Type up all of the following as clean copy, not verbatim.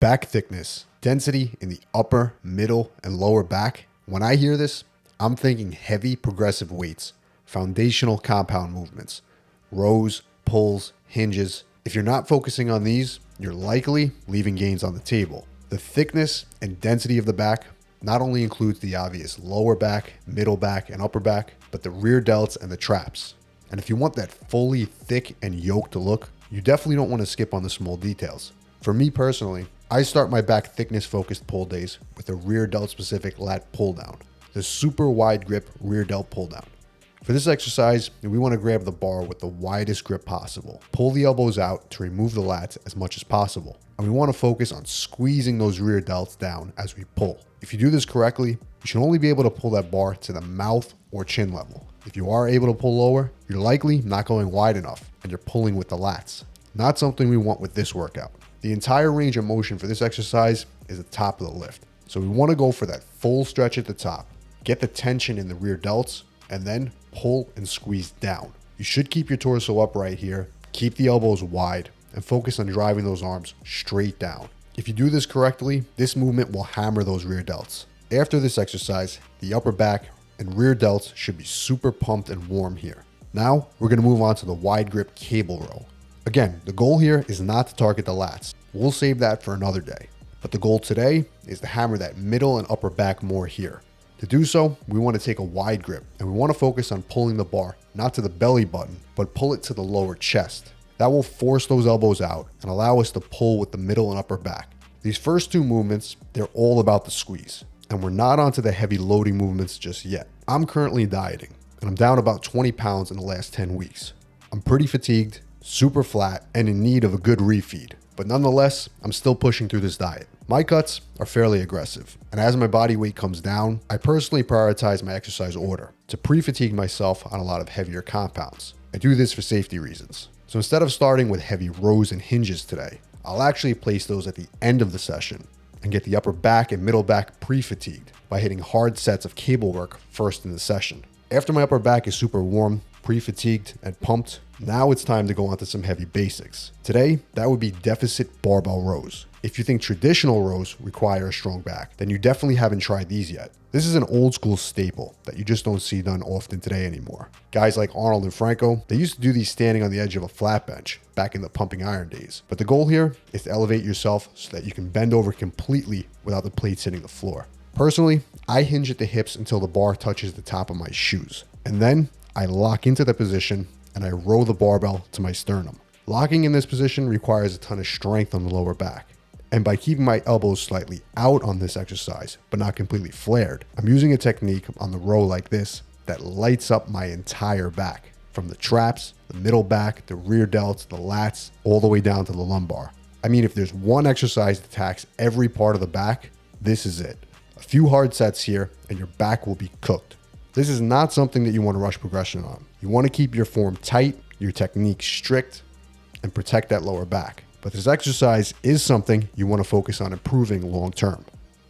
Back thickness, density in the upper, middle, and lower back. When I hear this, I'm thinking heavy progressive weights, foundational compound movements, rows, pulls, hinges. If you're not focusing on these, you're likely leaving gains on the table. The thickness and density of the back not only includes the obvious lower back, middle back, and upper back, but the rear delts and the traps. And if you want that fully thick and yoked look, you definitely don't want to skip on the small details. For me personally, I start my back thickness focused pull days with a rear delt specific lat pull down, the super wide grip rear delt pull down. For this exercise, we want to grab the bar with the widest grip possible. Pull the elbows out to remove the lats as much as possible. And we want to focus on squeezing those rear delts down as we pull. If you do this correctly, you should only be able to pull that bar to the mouth or chin level. If you are able to pull lower, you're likely not going wide enough and you're pulling with the lats. Not something we want with this workout. The entire range of motion for this exercise is the top of the lift. So we want to go for that full stretch at the top, get the tension in the rear delts, and then pull and squeeze down. You should keep your torso upright here, keep the elbows wide, and focus on driving those arms straight down. If you do this correctly, this movement will hammer those rear delts. After this exercise, the upper back and rear delts should be super pumped and warm here. Now, we're going to move on to the wide grip cable row. Again, the goal here is not to target the lats. We'll save that for another day. But the goal today is to hammer that middle and upper back more here. To do so, we want to take a wide grip and we want to focus on pulling the bar, not to the belly button, but pull it to the lower chest. That will force those elbows out and allow us to pull with the middle and upper back. These first two movements, they're all about the squeeze. And we're not onto the heavy loading movements just yet. I'm currently dieting and I'm down about 20 pounds in the last 10 weeks. I'm pretty fatigued, super flat, and in need of a good refeed. But nonetheless, I'm still pushing through this diet. My cuts are fairly aggressive, and as my body weight comes down, I personally prioritize my exercise order to pre-fatigue myself on a lot of heavier compounds. I do this for safety reasons. So instead of starting with heavy rows and hinges today, I'll actually place those at the end of the session and get the upper back and middle back pre-fatigued by hitting hard sets of cable work first in the session. After my upper back is super warm, pre-fatigued, and pumped, now it's time to go on to some heavy basics. Today, that would be deficit barbell rows. If you think traditional rows require a strong back, then you definitely haven't tried these yet. This is an old school staple that you just don't see done often today anymore. Guys like Arnold and Franco, they used to do these standing on the edge of a flat bench back in the pumping iron days. But the goal here is to elevate yourself so that you can bend over completely without the plates hitting the floor. Personally, I hinge at the hips until the bar touches the top of my shoes. And then I lock into the position and I row the barbell to my sternum. Locking in this position requires a ton of strength on the lower back. And by keeping my elbows slightly out on this exercise, but not completely flared, I'm using a technique on the row like this that lights up my entire back. From the traps, the middle back, the rear delts, the lats, all the way down to the lumbar. I mean, if there's one exercise that attacks every part of the back, this is it. A few hard sets here and your back will be cooked. This is not something that you want to rush progression on. You want to keep your form tight, your technique strict, and protect that lower back. But this exercise is something you want to focus on improving long term.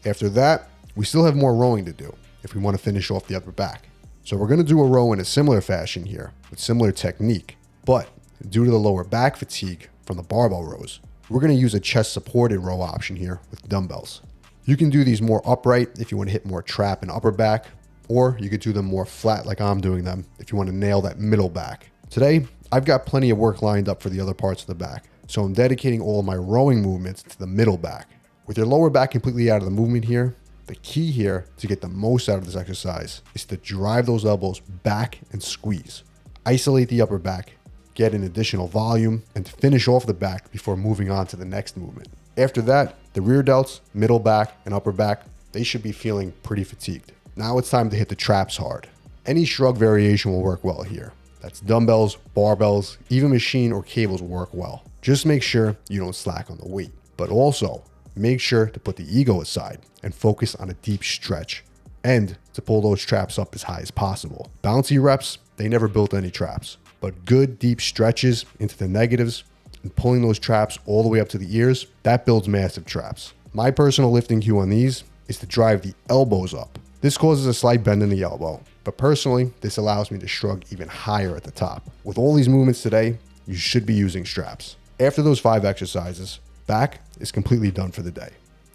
After that, we still have more rowing to do if we want to finish off the upper back. So we're going to do a row in a similar fashion here with similar technique, but due to the lower back fatigue from the barbell rows, we're going to use a chest supported row option here with dumbbells. You can do these more upright if you want to hit more trap and upper back, or you could do them more flat like I'm doing them if you want to nail that middle back. Today, I've got plenty of work lined up for the other parts of the back. So I'm dedicating all of my rowing movements to the middle back. With your lower back completely out of the movement here, the key here to get the most out of this exercise is to drive those elbows back and squeeze. Isolate the upper back, get an additional volume, and to finish off the back before moving on to the next movement. After that, the rear delts, middle back, and upper back, they should be feeling pretty fatigued. Now it's time to hit the traps hard. Any shrug variation will work well here. That's dumbbells, barbells, even machine or cables will work well. Just make sure you don't slack on the weight, but also make sure to put the ego aside and focus on a deep stretch and to pull those traps up as high as possible. Bouncy reps, they never built any traps, but good deep stretches into the negatives and pulling those traps all the way up to the ears, that builds massive traps. My personal lifting cue on these is to drive the elbows up. This causes a slight bend in the elbow, but personally, this allows me to shrug even higher at the top. With all these movements today, you should be using straps. After those 5 exercises, back is completely done for the day.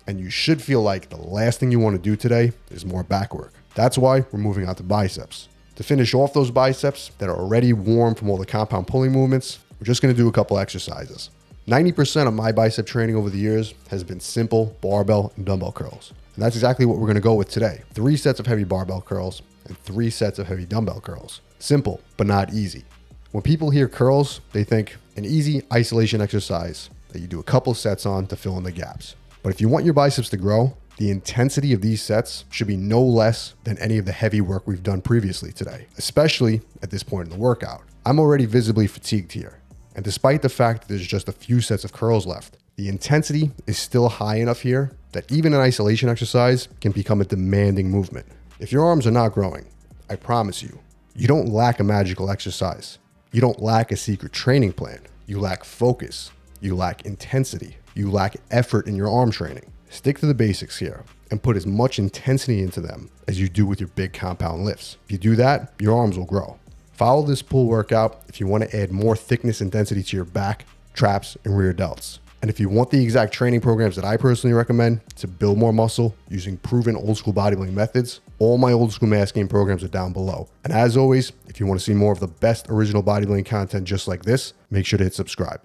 And you should feel like the last thing you want to do today is more back work. That's why we're moving on to biceps. To finish off those biceps that are already warm from all the compound pulling movements, we're just going to do a couple exercises. 90% of my bicep training over the years has been simple barbell and dumbbell curls. And that's exactly what we're going to go with today. 3 sets of heavy barbell curls and 3 sets of heavy dumbbell curls. Simple, but not easy. When people hear curls, they think an easy isolation exercise that you do a couple sets on to fill in the gaps. But if you want your biceps to grow, the intensity of these sets should be no less than any of the heavy work we've done previously today, especially at this point in the workout. I'm already visibly fatigued here. And despite the fact that there's just a few sets of curls left, the intensity is still high enough here that even an isolation exercise can become a demanding movement. If your arms are not growing, I promise you, you don't lack a magical exercise. You don't lack a secret training plan. You lack focus. You lack intensity. You lack effort in your arm training. Stick to the basics here and put as much intensity into them as you do with your big compound lifts. If you do that, your arms will grow. Follow this pull workout if you want to add more thickness and density to your back, traps, and rear delts. And if you want the exact training programs that I personally recommend to build more muscle using proven old school bodybuilding methods, all my old school mass game programs are down below. And as always, if you want to see more of the best original bodybuilding content just like this, make sure to hit subscribe.